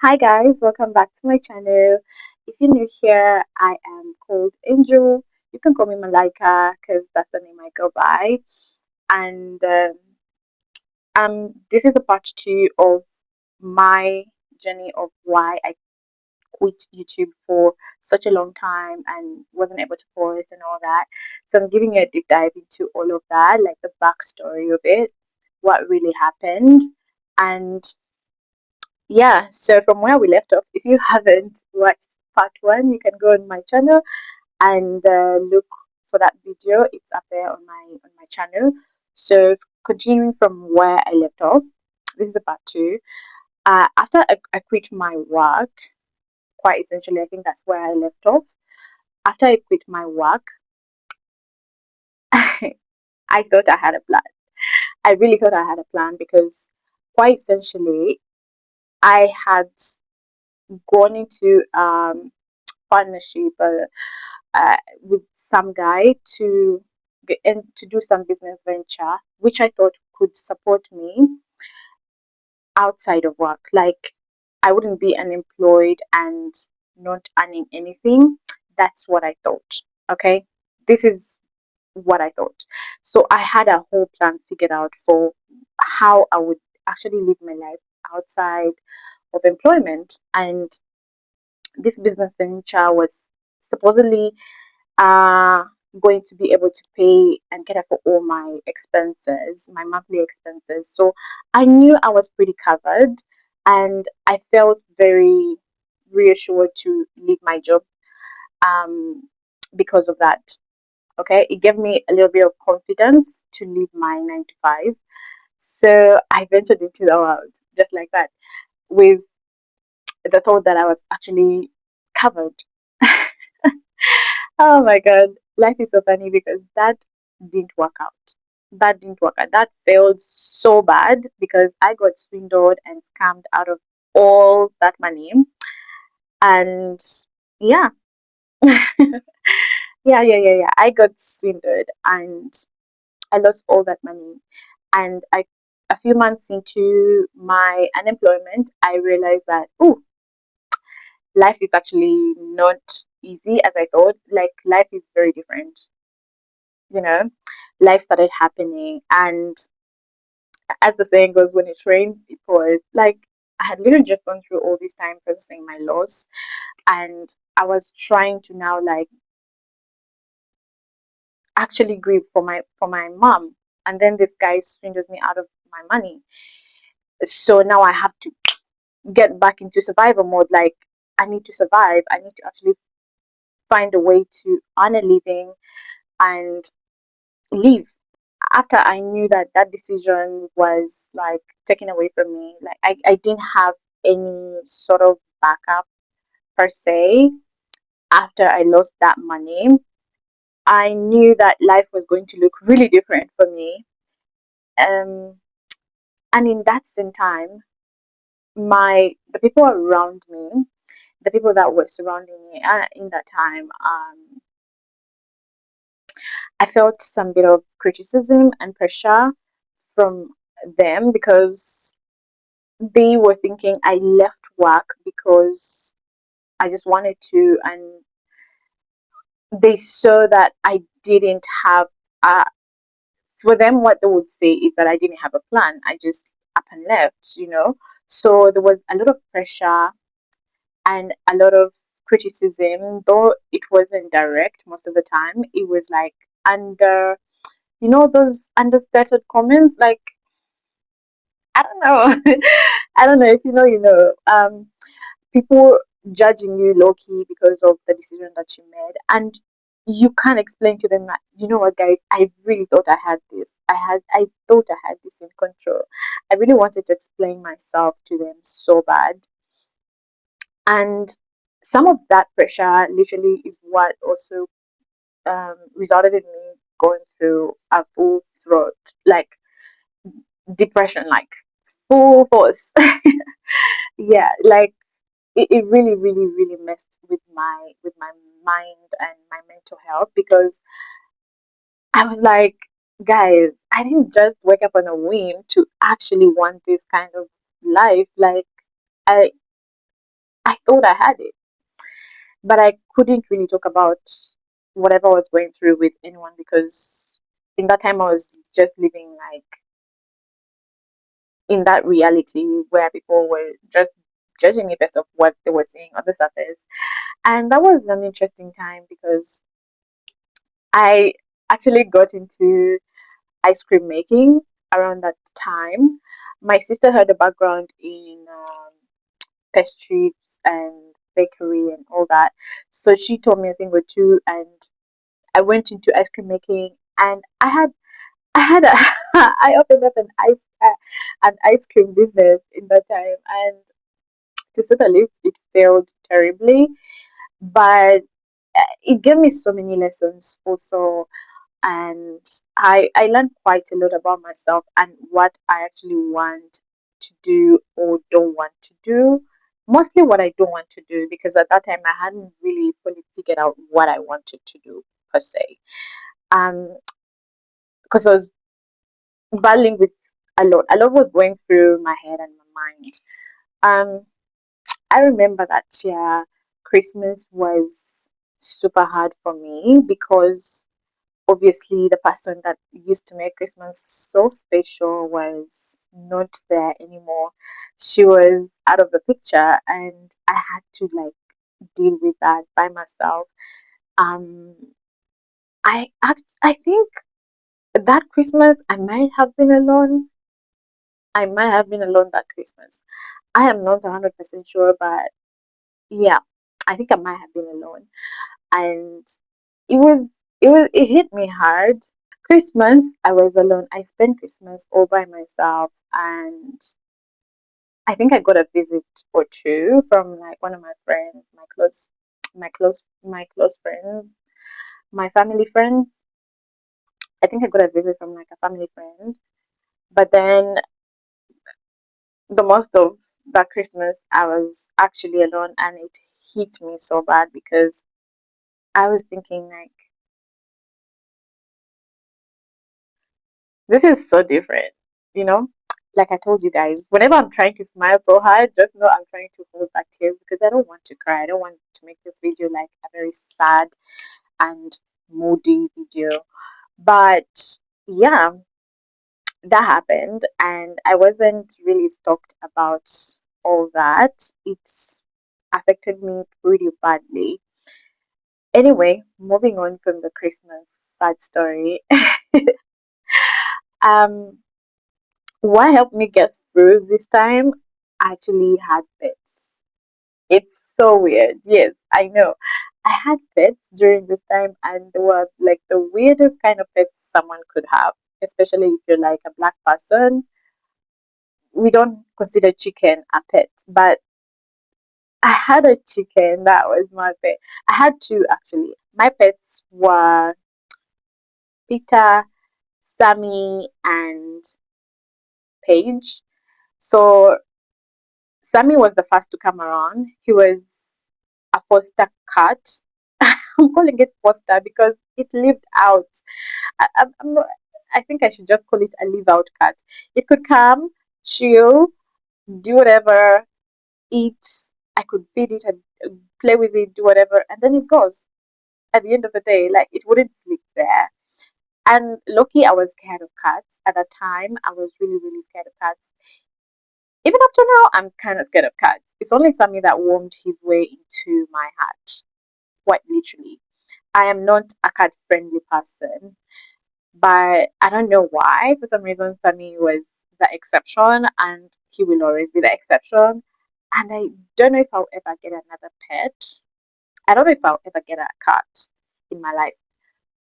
Hi guys, welcome back to my channel. If you're new here, I am called Angel. You can call me Malaika because that's the name I go by. And this is a part two of my journey of why I quit YouTube for such a long time and wasn't able to post and all that. So I'm giving you a deep dive into all of that, like the backstory of it, what really happened, and yeah, so from where we left off, if you haven't watched part one, you can go on my channel and look for that video. It's up there on my channel. So continuing from where I left off, this is the part two. After I quit my work, quite essentially, I think that's where I left off. After I quit my work, I thought I had a plan. I really thought I had a plan because quite essentially, I had gone into partnership with some guy to get and to do some business venture, which I thought could support me outside of work. Like I wouldn't be unemployed and not earning anything. That's what I thought. Okay, this is what I thought. So I had a whole plan figured out for how I would actually live my life outside of employment, and this business venture was supposedly uh, going to be able to pay and cater for all my expenses, my monthly expenses. So I knew I was pretty covered, and I felt very reassured to leave my job um, because of that. Okay, it gave me a little bit of confidence to leave my 9 to 5. So I ventured into the world just like that with the thought that I was actually covered. Oh my God, life is so funny because that didn't work out. That didn't work out. That failed so bad because I got swindled and scammed out of all that money. And yeah, yeah. I got swindled and I lost all that money. And a few months into my unemployment, I realized that, oh, life is actually not easy as I thought. Like, life is very different, you know. Life started happening, and as the saying goes, when it rains it pours. Like I had literally just gone through all this time processing my loss, and I was trying to now like actually grieve for my mom, and then this guy swindles me out of my money. So now I have to get back into survival mode. Like I need to survive, I need to actually find a way to earn a living and live. After I knew that that decision was like taken away from me, like I didn't have any sort of backup per se. After I lost that money, I knew that life was going to look really different for me. Um, and in that same time, the people around me, the people that were surrounding me in that time, I felt some bit of criticism and pressure from them because they were thinking I left work because I just wanted to, and they saw that I didn't have a, for them, what they would say is that I didn't have a plan. I just up and left. So there was a lot of pressure and a lot of criticism, though it wasn't direct most of the time. It was like under, those understated comments, like, I don't know. I don't know if people judging you low key because of the decision that you made, and you can't explain to them that, you know what, guys, I really thought I had this. I thought I had this in control. I really wanted to explain myself to them so bad, and some of that pressure literally is what also resulted in me going through a full throat like depression, like full force. Yeah, like it really really messed with my mind and my mental health because I was like, guys, I didn't just wake up on a whim to actually want this kind of life. Like I thought I had it, but I couldn't really talk about whatever I was going through with anyone because in that time I was just living like in that reality where people were just judging me based off what they were seeing on the surface. And that was an interesting time because I actually got into ice cream making around that time. My sister had a background in pastries and bakery and all that, so she taught me a thing or two, and I went into ice cream making, and I had a I opened up an ice cream business in that time, and to say the least, it failed terribly, but it gave me so many lessons also, and I learned quite a lot about myself and what I actually want to do or don't want to do. Mostly what I don't want to do, because at that time I hadn't really fully figured out what I wanted to do per se. Um, because I was battling with a lot. A lot was going through my head and my mind. Um, I remember that year Christmas was super hard for me because obviously the person that used to make Christmas so special was not there anymore. She was out of the picture, and I had to like deal with that by myself. Um, I think that Christmas I might have been alone. I might have been alone that Christmas. I am not 100% sure, but yeah, I think I might have been alone, and it was it hit me hard. Christmas, I was alone. I spent Christmas all by myself, and I think I got a visit or two from like one of my friends, my close friends, my family friends. I think I got a visit from like a family friend, but then the most of that Christmas, I was actually alone, and it hit me so bad because I was thinking like, this is so different, you know? Like I told you guys, whenever I'm trying to smile so hard, just know I'm trying to hold back tears because I don't want to cry. I don't want to make this video like a very sad and moody video. But yeah, that happened, and I wasn't really stoked about all that. It affected me pretty badly. Anyway, moving on from the Christmas sad story. um what helped me get through this time? I actually had pets. It's so weird. Yes, I know. I had pets during this time, and they were like the weirdest kind of pets someone could have, especially if you're like a black person. We don't consider chicken a pet, but I had a chicken that was my pet. I had two actually. My pets were Peter, Sammy, and Paige. So Sammy was the first to come around. He was a foster cat. I'm calling it foster because it lived out. I'm not, I think I should just call it a live out cat. It could come, chill, do whatever, eat. I could feed it and play with it, do whatever, and then it goes. At the end of the day, like it wouldn't sleep there. And lucky, I was scared of cats at that time. I was really, really scared of cats. Even up to now, I'm kind of scared of cats. It's only Sammy that wormed his way into my heart, quite literally. I am not a cat friendly person, but I don't know why. For some reason, Sammy was the exception, and he will always be the exception. And I don't know if I'll ever get another pet. I don't know if I'll ever get a cat in my life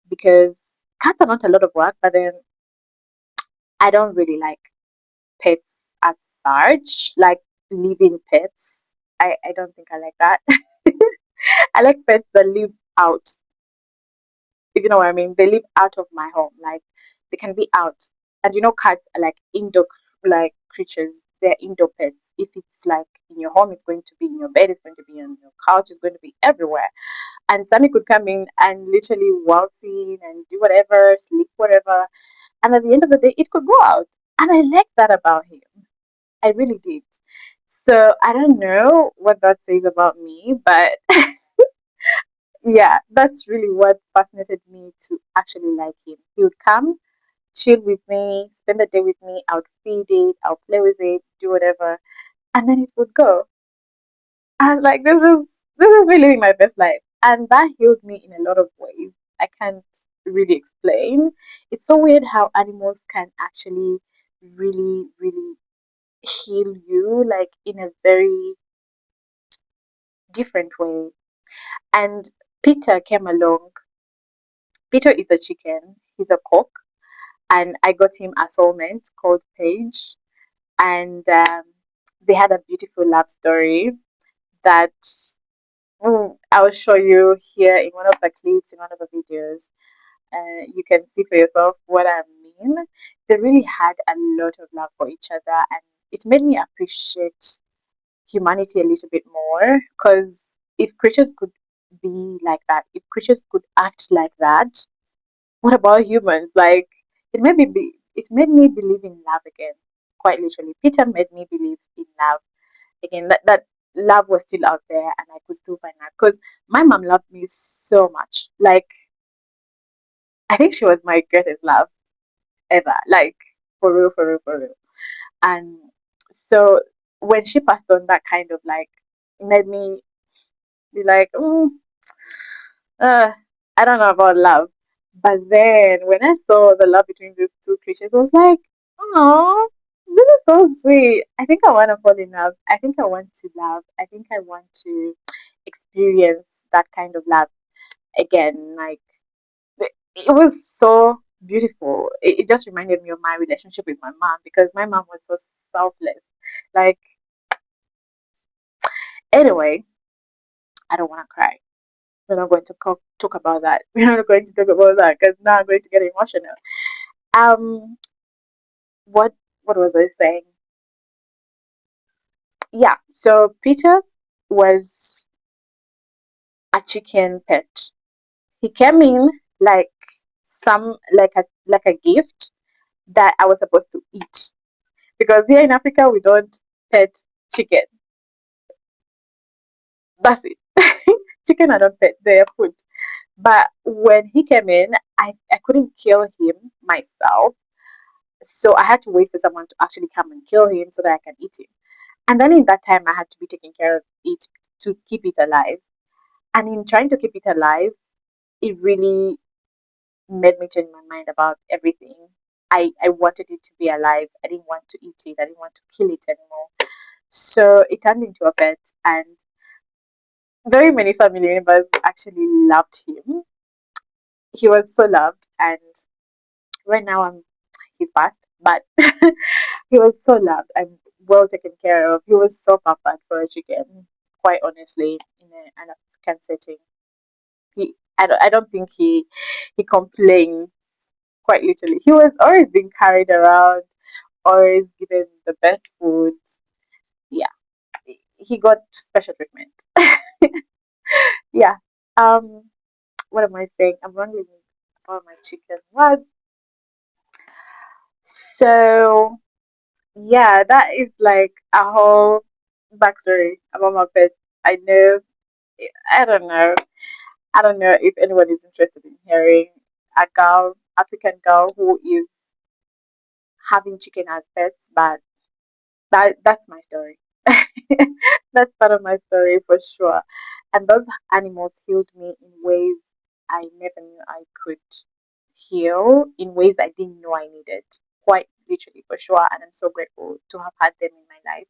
because cats are not a lot of work, but then I don't really like pets as such, like living pets. I don't think I like that. I like pets that live out, if you know what I mean. They live out of my home, like they can be out. And you know, cats are like indoor like creatures. They're indoor pets. If it's like in your home, it's going to be in your bed, it's going to be on your couch, it's going to be everywhere. And Sammy could come in and literally waltz in and do whatever, sleep whatever. And at the end of the day, it could go out. And I like that about him. I really did. So I don't know what that says about me, but yeah, that's really what fascinated me to actually like him. He would come, chill with me, spend the day with me. I would feed it, I'll play with it, do whatever, and then it would go. I was like, this is me living my best life, and that healed me in a lot of ways. I can't really explain. It's so weird how animals can actually really, really heal you, like in a very different way. And Peter came along. Peter is a chicken. He's a cock, and I got him a soulmate called Paige, and they had a beautiful love story that I'll show you here in one of the clips, in one of the videos. You can see for yourself what I mean. They really had a lot of love for each other, and it made me appreciate humanity a little bit more. Because if creatures could be like that, if creatures could act like that, what about humans? Like it made me believe in love again. Quite literally, Peter made me believe in love again. That love was still out there, and I could still find that. Because my mom loved me so much. Like I think she was my greatest love ever. Like for real, for real, for real. And so when she passed on, that kind of like made me be like, uh, I don't know about love. But then when I saw the love between these two creatures, I was like, oh, this is so sweet. I think I want to fall in love. I think I want to love. I think I want to experience that kind of love again. Like, it was so beautiful. It just reminded me of my relationship with my mom because my mom was so selfless. Like, anyway, I don't want to cry. We're not going to talk about that. We're not going to talk about that because now I'm going to get emotional. Um, what what was I saying? Yeah. So Peter was a chicken pet. He came in like like a gift that I was supposed to eat because here in Africa we don't pet chicken. That's it. Chicken are not pet; they are food. But when he came in, I couldn't kill him myself. So I had to wait for someone to actually come and kill him so that I can eat him. And then in that time, I had to be taking care of it to keep it alive. And in trying to keep it alive, it really made me change my mind about everything. I wanted it to be alive. I didn't want to eat it. I didn't want to kill it anymore. So it turned into a pet, and very many family members actually loved him. He was so loved, and right now he's passed, but he was so loved and well taken care of. He was so pampered for a chicken, quite honestly, in an African setting. I don't think he complained. Quite literally, he was always being carried around, always given the best food. Yeah, he got special treatment. Yeah. Um, what am I saying? I'm wondering about my chicken. What? So yeah, that is like a whole backstory about my pet. I know, I don't know. I don't know if anyone is interested in hearing a girl, African girl, who is having chicken as pets, but that's my story. That's part of my story for sure. And those animals healed me in ways I never knew I could heal, in ways I didn't know I needed. Quite literally for sure. And I'm so grateful to have had them in my life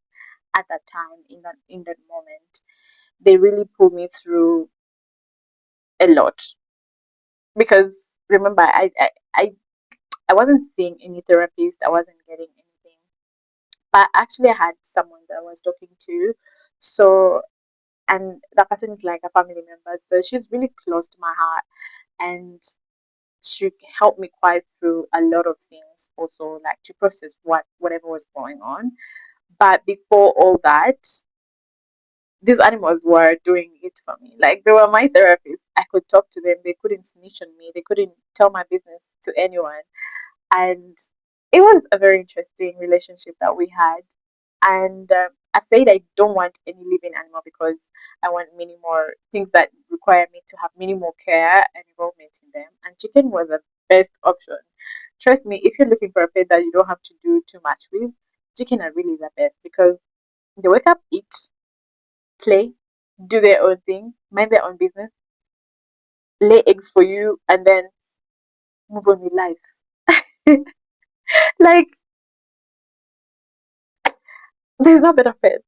at that time, in that moment. They really pulled me through a lot. Because remember, I wasn't seeing any therapist, I wasn't getting anything. But actually I had someone that I was talking to. So and that person is like a family member. So she's really close to my heart, and she helped me quite through a lot of things also, like to process whatever was going on. But before all that, these animals were doing it for me. Like they were my therapists. I could talk to them. They couldn't snitch on me. They couldn't tell my business to anyone. And it was a very interesting relationship that we had. And I've said I don't want any living animal because I want many more things that require me to have many more care and involvement in them. And chicken was the best option. Trust me, if you're looking for a pet that you don't have to do too much with, chicken are really the best because they wake up, eat, play, do their own thing, mind their own business, lay eggs for you, and then move on with life. Like, there's no better pet.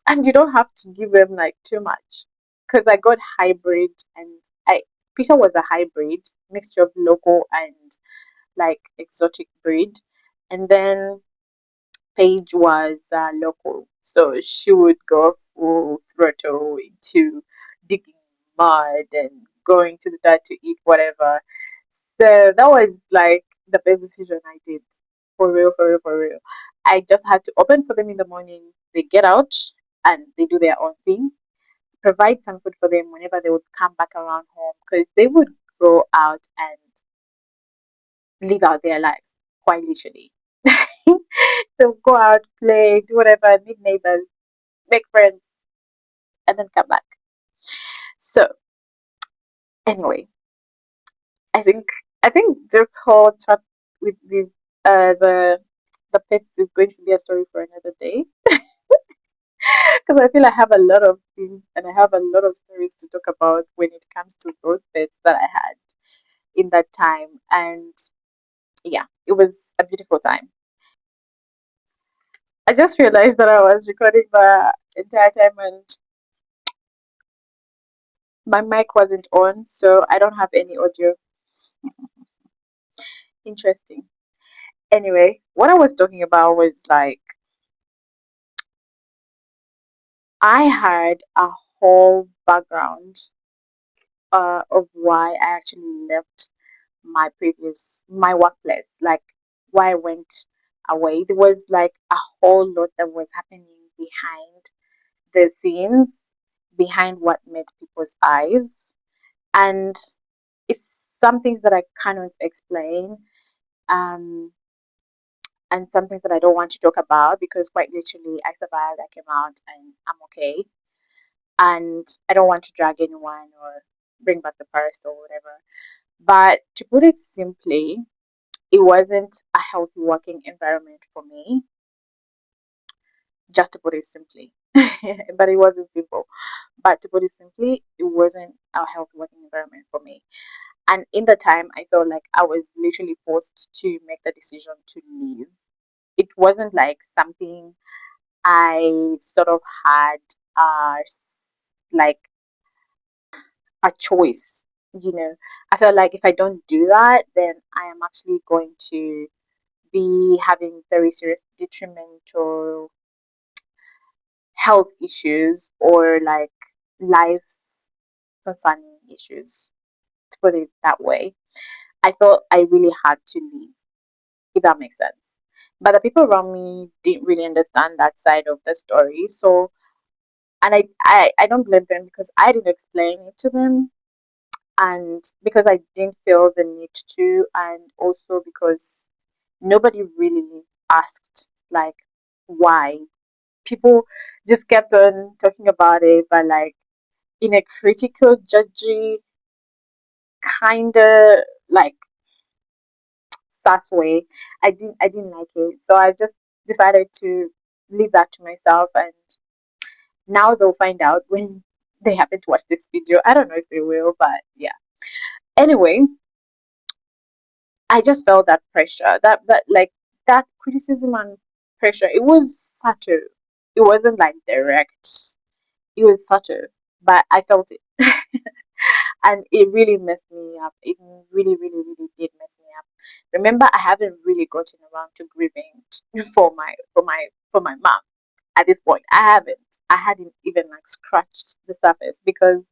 And you don't have to give them like too much. Because I got hybrid, and I Peter was a hybrid mixture of local and like exotic breed. And then Paige was local, so she would go full throttle into digging mud and going to the dirt to eat whatever. So that was like the best decision I did. For real, for real, for real. I just had to open for them in the morning. They get out and they do their own thing. Provide some food for them whenever they would come back around home because they would go out and live out their lives quite literally. So go out, play, do whatever, meet neighbors, make friends, and then come back. So anyway, I think I think this whole chat with the pets is going to be a story for another day because I feel I have a lot of things and I have a lot of stories to talk about when it comes to those pets that I had in that time. And yeah, it was a beautiful time. I just realized that I was recording the entire time and my mic wasn't on, so I don't have any audio. Interesting. Anyway, what I was talking about was like I had a whole background of why I actually left my workplace, like why I went away. There was like a whole lot that was happening behind the scenes, behind what met people's eyes, and it's some things that I cannot explain. Um, and some things that I don't want to talk about because quite literally I survived, I came out and I'm okay. And I don't want to drag anyone or bring back the past or whatever. But to put it simply, it wasn't a healthy working environment for me, just to put it simply. But it wasn't simple. But to put it simply, it wasn't a healthy working environment for me. And in the time, I felt like I was literally forced to make the decision to leave. It wasn't like something I sort of had like a choice. I felt like if I don't do that, then I am actually going to be having very serious detrimental health issues or like life concerning issues, to put it that way. I felt I really had to leave, if that makes sense. But the people around me didn't really understand that side of the story. So, and I don't blame them because I didn't explain it to them and because I didn't feel the need to, and also because nobody really asked like why. People just kept on talking about it, but like in a critical, judgy kind of like sass way. I didn't like it, so I just decided to leave that to myself. And now they'll find out when they happen to watch this video. I don't know if they will, but yeah. Anyway, I just felt that pressure, that like that criticism and pressure. It was subtle. It wasn't like direct. It was subtle, but I felt it, and it really messed me up. It really, really, really did mess me up. Remember, I haven't really gotten around to grieving for my mom at this point. I haven't. I hadn't even like scratched the surface because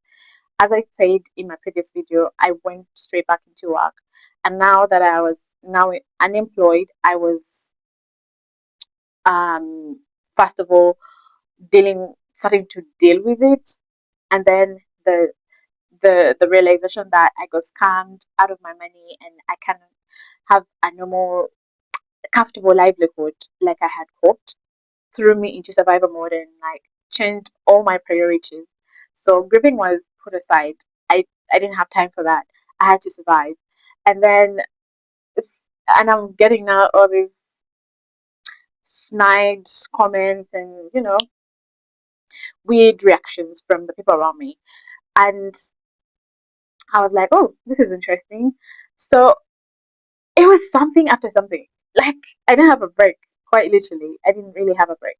as I said in my previous video, I went straight back into work. And now that I was now unemployed, I was um first of all starting to deal with it, and then the realization that I got scammed out of my money and I can't have a normal comfortable livelihood like I had hoped. threw me into survival mode and like changed all my priorities. So grieving was put aside. I didn't have time for that. I had to survive. And then and I'm getting now all these snide comments and weird reactions from the people around me. And I was like, oh, this is interesting. So it was something after something. Like I didn't have a break, quite literally. I didn't really have a break.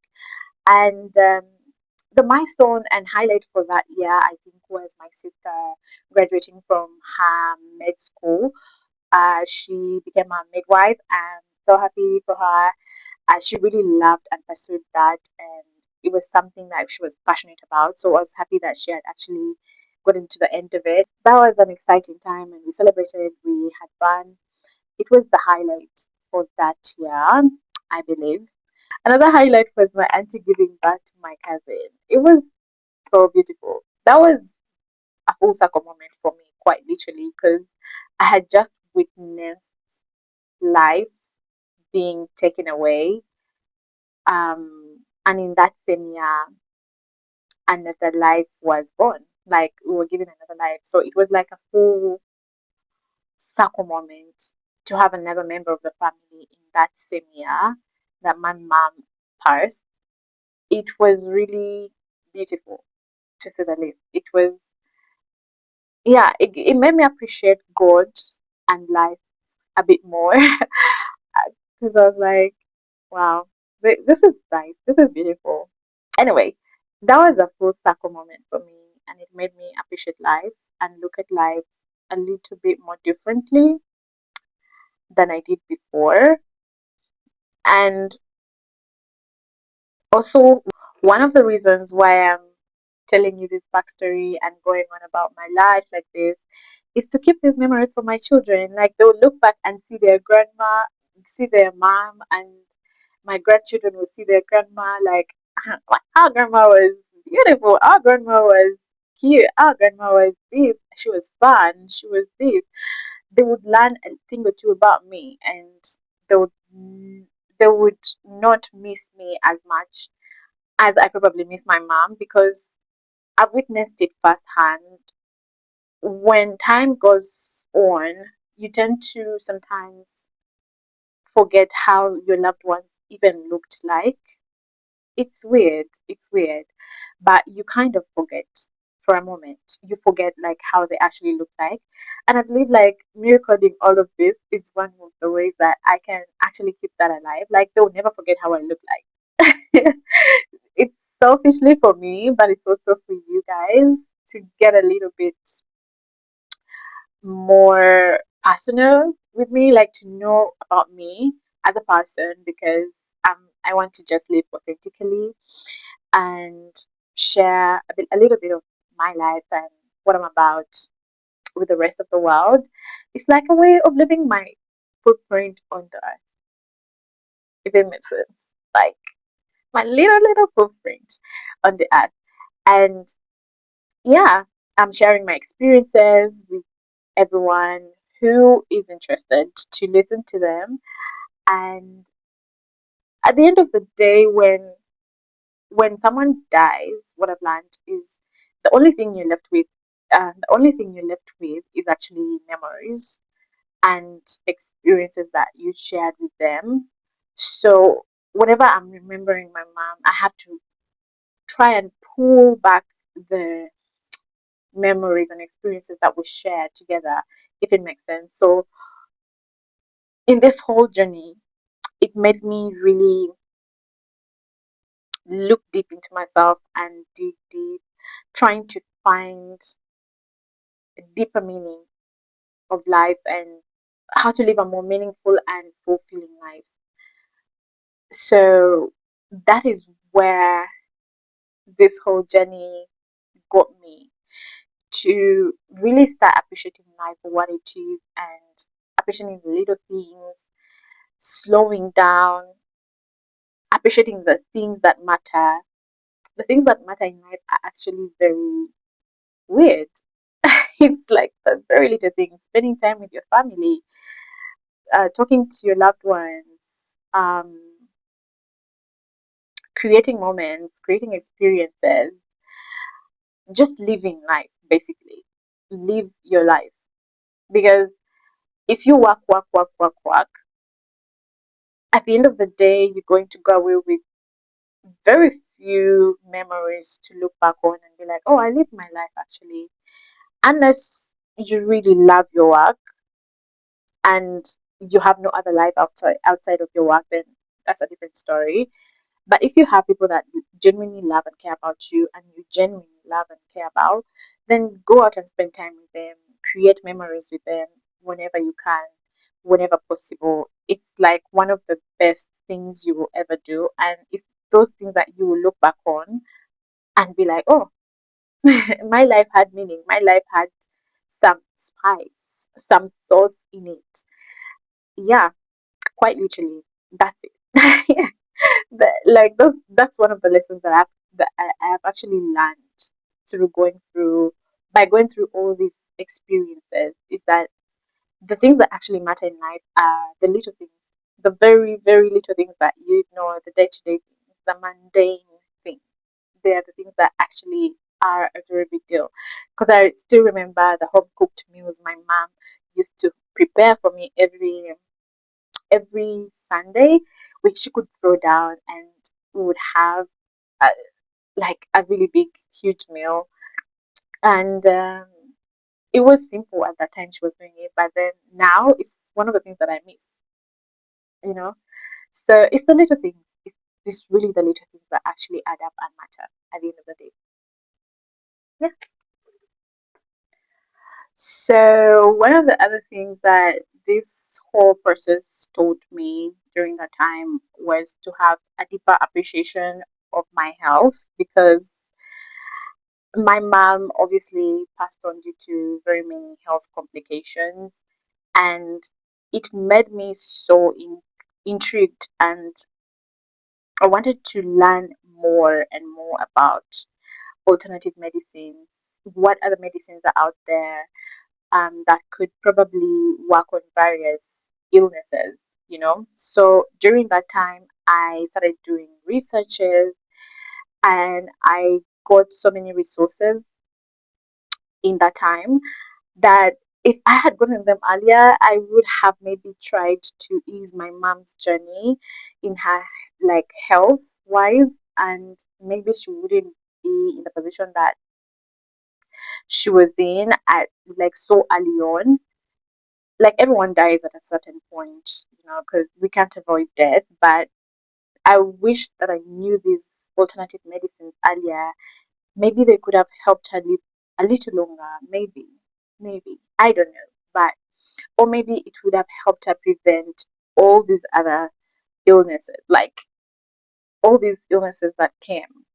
And the milestone and highlight for that year, I think, was my sister graduating from her med school. She became a midwife. I'm so happy for her. She really loved and pursued that, and it was something that she was passionate about. So I was happy that she had actually gotten to the end of it. That was an exciting time, and we celebrated. We had fun. It was the highlight for that year, I believe. Another highlight was my auntie giving birth to my cousin. It was so beautiful. That was a full circle moment for me, quite literally, because I had just witnessed life being taken away. And in that same year, another life was born. Like we were given another life. So it was like a full circle moment to have another member of the family in that same year that my mom passed. It was really beautiful, to say the least. It was, yeah, it made me appreciate God and life a bit more because I was like, wow, this is nice. This is beautiful. Anyway, that was a full circle moment for me, and it made me appreciate life and look at life a little bit more differently than I did before. And also, one of the reasons why I'm telling you this backstory and going on about my life like this is to keep these memories for my children. Like they'll look back and see their grandma, see their mom, and my grandchildren will see their grandma like our grandma was beautiful, our grandma was cute, our grandma was this, she was fun, she was this. They would learn a thing or two about me, and they would they would not miss me as much as I probably miss my mom, because I've witnessed it firsthand. When time goes on, you tend to sometimes forget how your loved ones even looked like. It's weird, it's weird, but you kind of forget for a moment. You forget like how they actually look like. And I believe like me recording all of this is one of the ways that I can actually keep that alive. Like they'll never forget how I look like. It's selfishly for me, but it's also for you guys to get a little bit more personal with me, like to know about me as a person, because I want to just live authentically and share a little bit of my life and what I'm about with the rest of the world. It's like a way of leaving my footprint on the earth, if it makes sense. Like my little footprint on the earth. And yeah, I'm sharing my experiences with everyone who is interested to listen to them. And at the end of the day, when someone dies, what I've learned is the only thing you're left with, is actually memories and experiences that you shared with them. So whenever I'm remembering my mom, I have to try and pull back the memories and experiences that we shared together, if it makes sense. So in this whole journey, it made me really look deep into myself and dig deep, trying to find a deeper meaning of life and how to live a more meaningful and fulfilling life. So that is where this whole journey got me to really start appreciating life for what it is and appreciating the little things, slowing down, appreciating the things that matter. The things that matter in life are actually very weird. It's like the very little things, spending time with your family, talking to your loved ones, creating moments, creating experiences, just living life basically. Live your life. Because if you work, at the end of the day, you're going to go away with very few memories to look back on and be like, oh, I lived my life actually. Unless you really love your work and you have no other life outside of your work, then that's a different story. But if you have people that genuinely love and care about you and you genuinely love and care about, then go out and spend time with them, create memories with them whenever you can, whenever possible. It's like one of the best things you will ever do. And it's those things that you will look back on and be like, oh, my life had meaning. My life had some spice, some sauce in it. Yeah, quite literally. That's it. Like that's one of the lessons that I have actually learned through going through by going through all these experiences is that the things that actually matter in life are the little things, the very, very little things that you ignore, the day to day things, the mundane things. They are the things that actually are a very big deal. Because I still remember the home cooked meals my mom used to prepare for me every Sunday, which she could throw down, and we would have a, like a really big, huge meal. And it was simple at that time she was doing it, but then now it's one of the things that I miss, you know. So it's the little things. It's really the little things that actually add up and matter at the end of the day. Yeah. So one of the other things that this whole process taught me during that time was to have a deeper appreciation of my health because my mom obviously passed on due to very many health complications, and it made me so intrigued, and I wanted to learn more and more about alternative medicines. What other medicines are out there that could probably work on various illnesses, you know? So during that time, I started doing researches and I got so many resources in that time that if I had gotten them earlier, I would have maybe tried to ease my mom's journey in her like health wise, and maybe she wouldn't be in the position that she was in at like so early on. Like everyone dies at a certain point, you know, because we can't avoid death. But I wish that I knew these alternative medicines earlier. Maybe they could have helped her live a little longer. Maybe I don't know, but or maybe it would have helped her prevent all these other illnesses, like all these illnesses that came.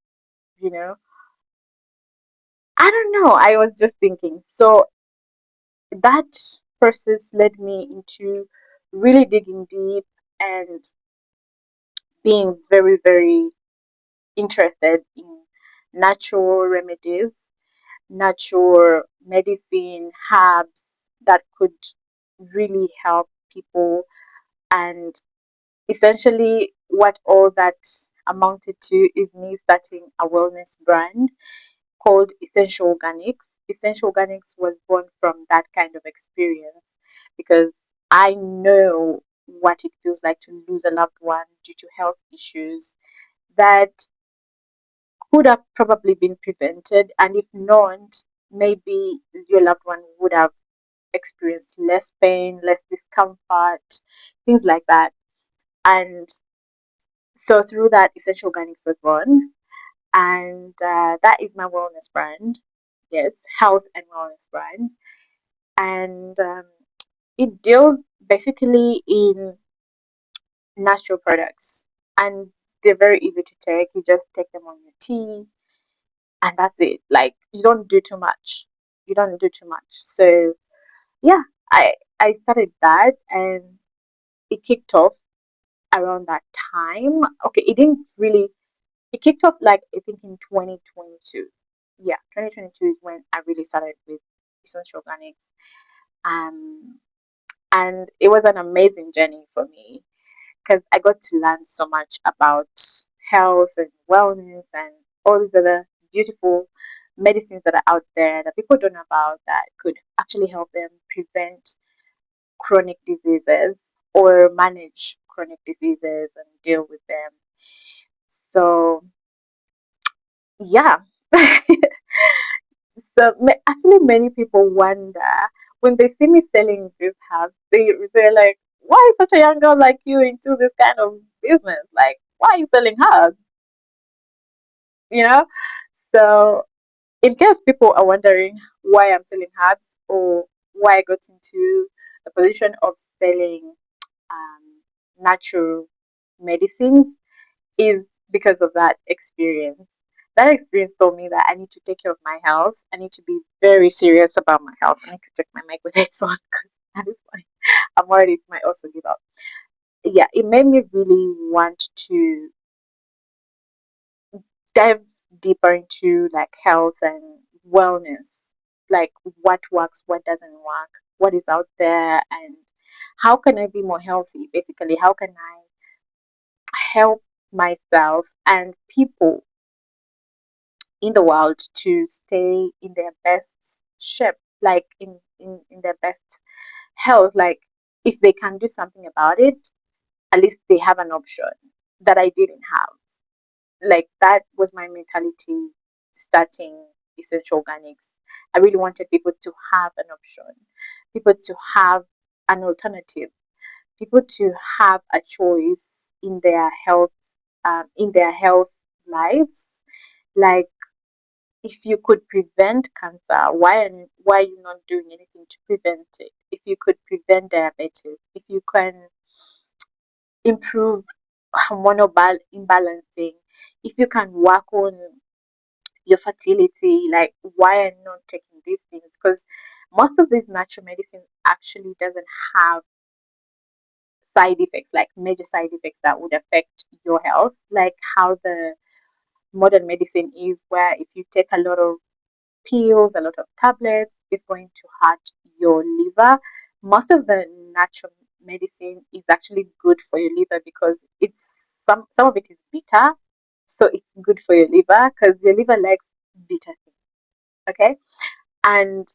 You know, I don't know. I was just thinking. So that process led me into really digging deep and being very, very interested in natural remedies, natural medicine, herbs that could really help people. And essentially, what all that amounted to is me starting a wellness brand called Essential Organics. Essential Organics was born from that kind of experience because I know what it feels like to lose a loved one due to health issues that could have probably been prevented, and if not, maybe your loved one would have experienced less pain, less discomfort, things like that. And so through that, Essential Organics was born, and that is my wellness brand. Yes, health and wellness brand, and it deals basically in natural products, and they're very easy to take. You just take them on your tea, and that's it. Like you don't do too much. You don't do too much. So yeah, I started that, and it kicked off around that time. Okay, it didn't really. It kicked off like I think in 2022. Yeah, 2022 is when I really started with Essential Organics. Um, and it was an amazing journey for me because I got to learn so much about health and wellness and all these other beautiful medicines that are out there that people don't know about that could actually help them prevent chronic diseases or manage chronic diseases and deal with them. So, yeah. So actually, many people wonder when they see me selling this house, they're like, "Why is such a young girl like you into this kind of business? Like, why are you selling herbs?" You know. So, in case people are wondering why I'm selling herbs or why I got into the position of selling natural medicines, is because of that experience. That experience told me that I need to take care of my health. I need to be very serious about my health. I need to take my mic with it on because at this point I'm worried it might also give up. Yeah, it made me really want to dive deeper into like health and wellness, like what works, what doesn't work, what is out there, and how can I be more healthy? Basically, how can I help myself and people in the world to stay in their best shape, like in their best health. Like if they can do something about it, at least they have an option that I didn't have. Like that was my mentality starting Essential Organics. I really wanted people to have an option, people to have an alternative, people to have a choice in their health lives. Like if you could prevent cancer, why are you not doing anything to prevent it? If you could prevent diabetes, if you can improve hormonal imbalancing, if you can work on your fertility, like why are you not taking these things? Because most of these natural medicine actually doesn't have side effects, like major side effects that would affect your health, like how the modern medicine is, where if you take a lot of pills, a lot of tablets, is going to hurt your liver. Most of the natural medicine is actually good for your liver because some of it is bitter, so it's good for your liver because your liver likes bitter things. Okay, and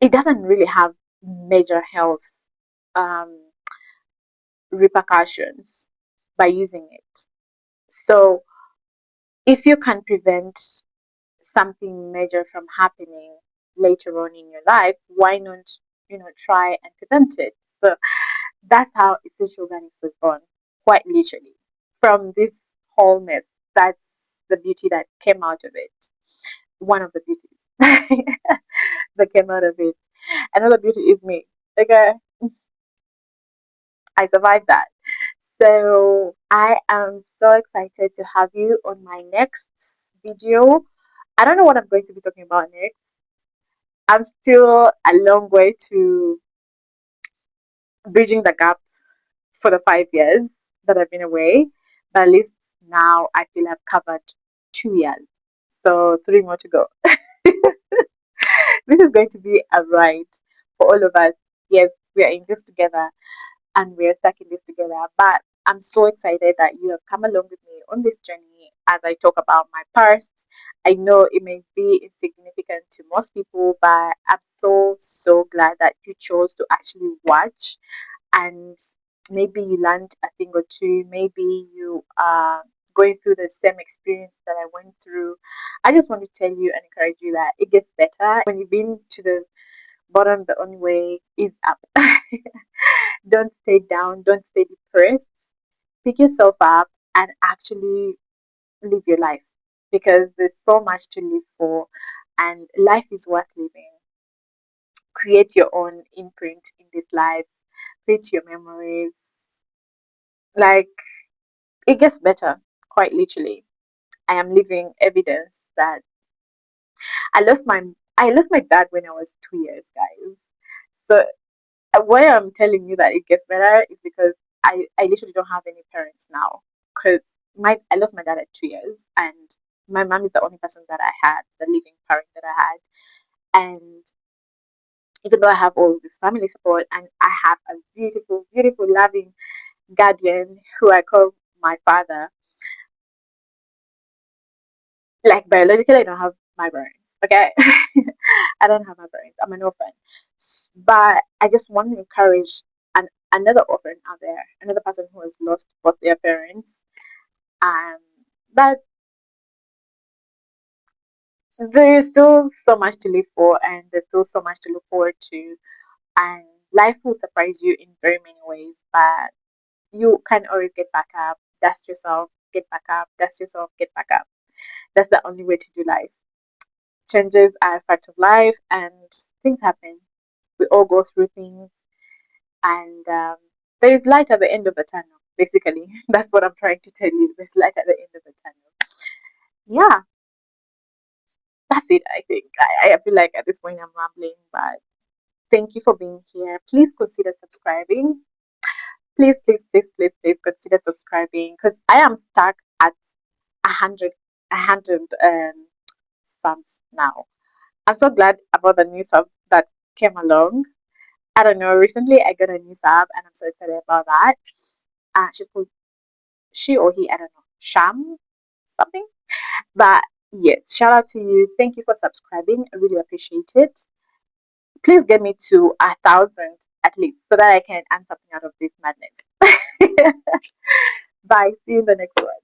it doesn't really have major health um, repercussions by using it. So if you can prevent something major from happening later on in your life, why not, try and prevent it? So that's how Essential Organics was born, quite literally. From this wholeness, that's the beauty that came out of it. One of the beauties that came out of it. Another beauty is me. Okay, I survived that. So I am so excited to have you on my next video. I don't know what I'm going to be talking about next. I'm still a long way to bridging the gap for the 5 years that I've been away, but at least now I feel I've covered 2 years. So three more to go. This is going to be a ride for all of us. Yes, we are in this together and we're stuck in this together. But I'm so excited that you have come along with me on this journey as I talk about my past. I know it may be insignificant to most people, but I'm so, so glad that you chose to actually watch and maybe you learned a thing or two. Maybe you are going through the same experience that I went through. I just want to tell you and encourage you that it gets better. When you've been to the bottom, the only way is up. Don't stay down, don't stay depressed. Pick yourself up and actually live your life because there's so much to live for and life is worth living. Create your own imprint in this life, create your memories. Like it gets better, quite literally. I am living evidence that I lost my I lost my dad when I was 2 years, guys. So why I'm telling you that it gets better is because I literally don't have any parents now because my I lost my dad at 2 years and my mom is the only person that I had, the living parent that I had. And even though I have all this family support and I have a beautiful, beautiful, loving guardian who I call my father, like biologically, I don't have my parents. Okay, I don't have my parents. I'm an orphan, but I just want to encourage another orphan out there, another person who has lost both their parents, and that there is still so much to live for, and there's still so much to look forward to, and life will surprise you in very many ways, but you can always get back up, dust yourself, get back up, dust yourself, get back up. That's the only way to do life. Changes are a fact of life, and things happen. We all go through things, and there is light at the end of the tunnel. Basically, that's what I'm trying to tell you. There's light at the end of the tunnel. Yeah, that's it. I think I feel like at this point I'm rambling, but thank you for being here. Please consider subscribing. Please consider subscribing because I am stuck at 100 subs now. I'm so glad about the new sub that came along. I don't know. Recently, I got a new sub, and I'm so excited about that. She's called she or he. I don't know. Sham something. But yes, shout out to you. Thank you for subscribing. I really appreciate it. Please get me to 1,000 at least, so that I can earn something out of this madness. Bye. See you in the next one.